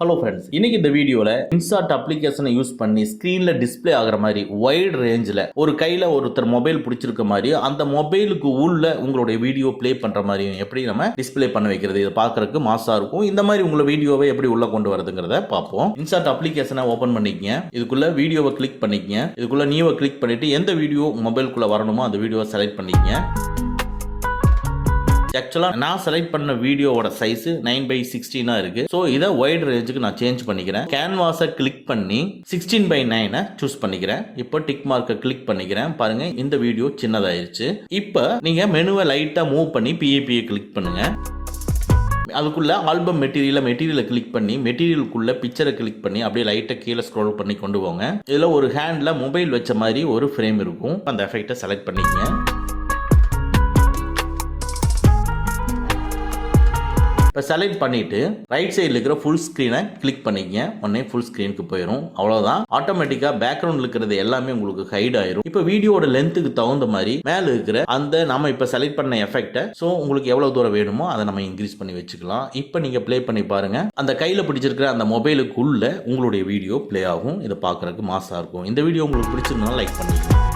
Hello friends, இன்னைக்கு இந்த வீடியோல இன்ஸ்டாட் அப்ளிகேஷனை யூஸ் பண்ணி ஸ்கிரீன்ல டிஸ்ப்ளே ஆகிற மாதிரி வைட் ரேஞ்சில் ஒரு கையில ஒருத்தர் மொபைல் பிடிச்சிருக்க மாதிரி அந்த மொபைலுக்கு உள்ள உங்களுடைய வீடியோ பிளே பண்ற மாதிரியும் எப்படி நம்ம டிஸ்ப்ளே பண்ண வைக்கிறது, இதை பார்க்கறதுக்கு மாசா இருக்கும். இந்த மாதிரி உங்களை வீடியோவை எப்படி உள்ள கொண்டு வரதுங்கிறத பார்ப்போம். இன்ஸ்டாட் அப்ளிகேஷனை ஓபன் பண்ணிக்கங்க. இதுக்குள்ள வீடியோவை கிளிக் பண்ணிக்கங்க. இதுக்குள்ள நியூவை கிளிக் பண்ணிட்டு எந்த வீடியோ மொபைலுக்குள்ள வரணுமோ அந்த வீடியோவை செலக்ட் பண்ணிக்கங்க. ஆக்சுவலாக நான் செலக்ட் பண்ண வீடியோவோட சைஸ் 9:16 இருக்கு. ஸோ இதை வைட் ரேஞ்சுக்கு நான் சேஞ்ச் பண்ணிக்கிறேன். கேன்வாஸை கிளிக் பண்ணி 16:9 சூஸ் பண்ணிக்கிறேன். இப்போ டிக் மார்க்கை கிளிக் பண்ணிக்கிறேன். பாருங்க, இந்த வீடியோ சின்னதாயிருச்சு. இப்போ நீங்க மெனுவை லைட்டா மூவ் பண்ணி பிஏபியை கிளிக் பண்ணுங்க. அதுக்குள்ள ஆல்பம் மெட்டீரியலை கிளிக் பண்ணி மெட்டீரியலுக்குள்ள பிக்சரை கிளிக் பண்ணி அப்படியே லைட்டா கீழே ஸ்க்ரோல் பண்ணி கொண்டு போங்க. இதுல ஒரு ஹேண்ட்ல மொபைல் வச்ச மாதிரி ஒரு ஃப்ரேம் இருக்கும். அந்த எஃபெக்டை செலக்ட் பண்ணிக்கங்க. இப்போ செலக்ட் பண்ணிட்டு ரைட் சைடில் இருக்கிற ஃபுல் ஸ்க்ரீனை கிளிக் பண்ணிக்கங்க. உடனே ஃபுல் ஸ்க்ரீனுக்கு போயிடும். அவ்வளோதான். ஆட்டோமேட்டிக்காக பேக்ரவுண்டில் இருக்கிறது எல்லாமே உங்களுக்கு ஹைட் ஆயிரும். இப்போ வீடியோட லென்த்துக்கு தகுந்த மாதிரி மேலே இருக்கிற அந்த நம்ம இப்போ செலக்ட் பண்ண எஃபெக்டை உங்களுக்கு எவ்வளோ தூரம் வேணுமோ அதை நம்ம இன்க்ரீஸ் பண்ணி வச்சுக்கலாம். இப்போ நீங்கள் ப்ளே பண்ணி பாருங்க. அந்த கையில் பிடிச்சிருக்கிற அந்த மொபைலுக்குள்ள உங்களுடைய வீடியோ ப்ளே ஆகும். இதை பார்க்கறதுக்கு மாசா இருக்கும். இந்த வீடியோ உங்களுக்கு பிடிச்சிருந்தா லைக் பண்ணிக்கலாம்.